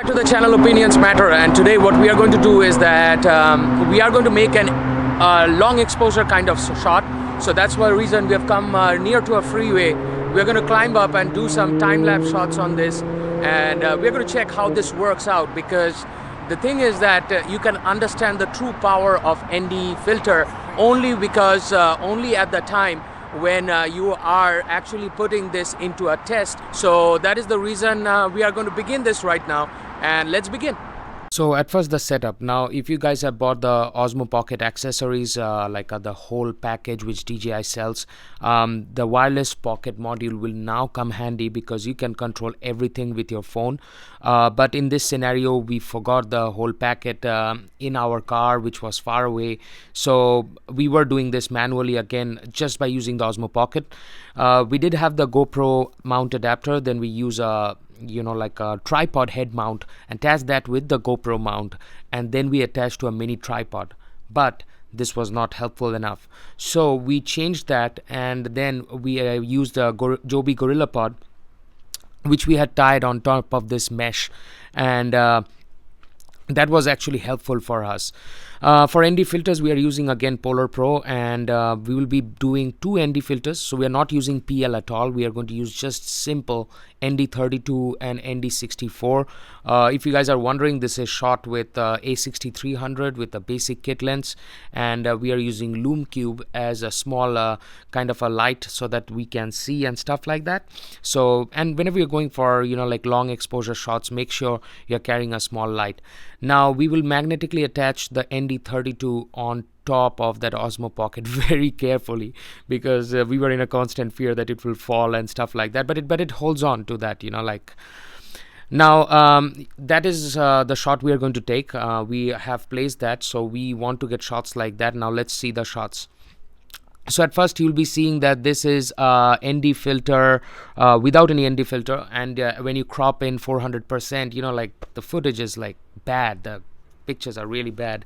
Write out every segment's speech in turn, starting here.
back to the channel Opinions Matter, and today what we are going to do is that we are going to make an long exposure kind of shot. So that's the reason we have come near to a freeway. We are going to climb up and do some time-lapse shots on this, and we are going to check how this works out, because the thing is that you can understand the true power of ND filter only because only at the time when you are actually putting this into a test. So that is the reason we are going to begin this right now, and let's begin. So at first the setup. Now if you guys have bought the Osmo Pocket accessories, the whole package which DJI sells, the wireless pocket module will now come handy because you can control everything with your phone. But in this scenario we forgot the whole packet in our car, which was far away. So we were doing this manually again just by using the Osmo Pocket. We did have the GoPro mount adapter, then we use a a tripod head mount, attach that with the GoPro mount, and then we attach to a mini tripod. But this was not helpful enough, so we changed that, and then we used a Joby Gorilla Pod, which we had tied on top of this mesh, and that was actually helpful for us. For ND filters we are using again Polar Pro, and we will be doing two ND filters. So we are not using PL at all. We are going to use just simple ND32 and ND64. If you guys are wondering, this is shot with A6300 with a basic kit lens, and we are using Lume Cube as a small kind of a light so that we can see and stuff like that. So, and whenever you're going for long exposure shots, make sure you're carrying a small light. Now we will magnetically attach the ND32 on top of that Osmo Pocket very carefully, because we were in a constant fear that it will fall and stuff like that, but it holds on to that, Now that is the shot we are going to take. We have placed that, so we want to get shots like that. Now let's see the shots. So at first you'll be seeing that this is ND filter without any ND filter, and when you crop in 400%, the footage is bad. The pictures are really bad.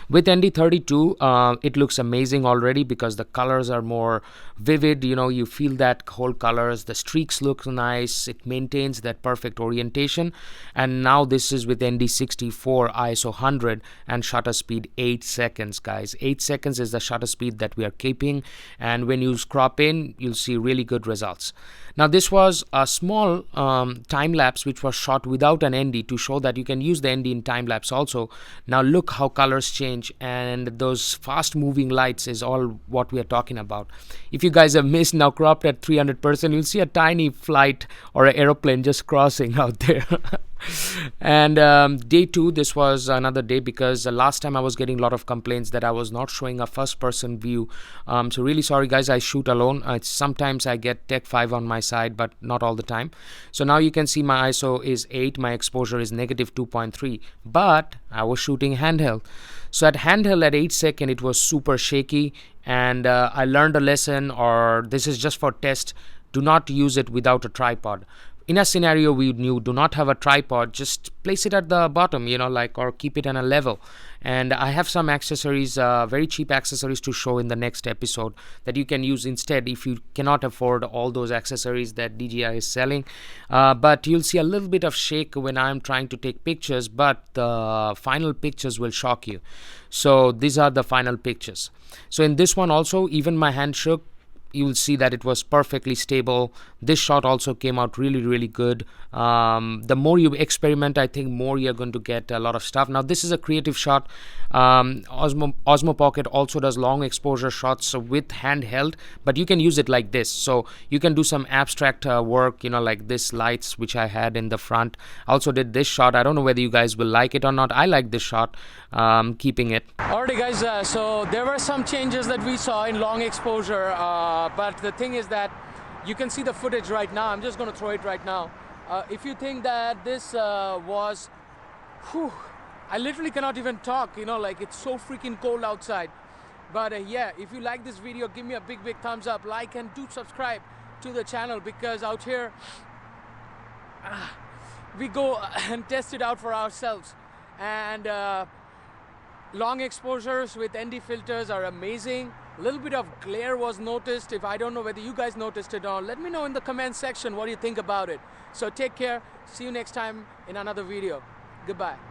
With ND32 it looks amazing already because the colors are more vivid. You feel that whole colors, the streaks look nice, it maintains that perfect orientation. And now this is with ND64 ISO 100 and shutter speed 8 seconds, guys. 8 seconds is the shutter speed that we are keeping, and when you crop in you'll see really good results. Now this was a small time lapse which was shot without an ND to show that you can use the ND in time lapse also. Now look how colors change, and those fast moving lights is all what we are talking about. If you guys have missed, now cropped at 300%, you'll see a tiny flight or an aeroplane just crossing out there. And day two, this was another day, because last time I was getting a lot of complaints that I was not showing a first person view. So really sorry guys, I shoot alone. Sometimes I get Tech 5 on my side, but not all the time. So now you can see my ISO is 8, my exposure is negative 2.3, but I was shooting handheld. So at handheld at 8 seconds it was super shaky, and I learned a lesson, or this is just for test. Do not use it without a tripod. In a scenario we knew, do not have a tripod, just place it at the bottom, or keep it on a level. And I have some accessories, very cheap accessories to show in the next episode that you can use instead if you cannot afford all those accessories that DJI is selling. But you'll see a little bit of shake when I'm trying to take pictures, but the final pictures will shock you. So these are the final pictures. So in this one also, even my hand shook. You will see that it was perfectly stable. This shot also came out really good. The more you experiment, I think more you're going to get a lot of stuff. Now this is a creative shot. Osmo Pocket also does long exposure shots with handheld, but you can use it like this. So you can do some abstract work, like this lights which I had in the front. I also did this shot. I don't know whether you guys will like it or not. I like this shot. Keeping it. Alrighty guys, so there were some changes that we saw in long exposure, but the thing is that you can see the footage right now. I'm just going to throw it right now. If you think that this was, I literally cannot even talk, it's so freaking cold outside. But yeah, if you like this video, give me a big thumbs up, like, and do subscribe to the channel, because out here we go and test it out for ourselves. And long exposures with ND filters are amazing. A little bit of glare was noticed. If I don't know whether you guys noticed it or not, let me know in the comment section what you think about it. So take care. See you next time in another video. Goodbye.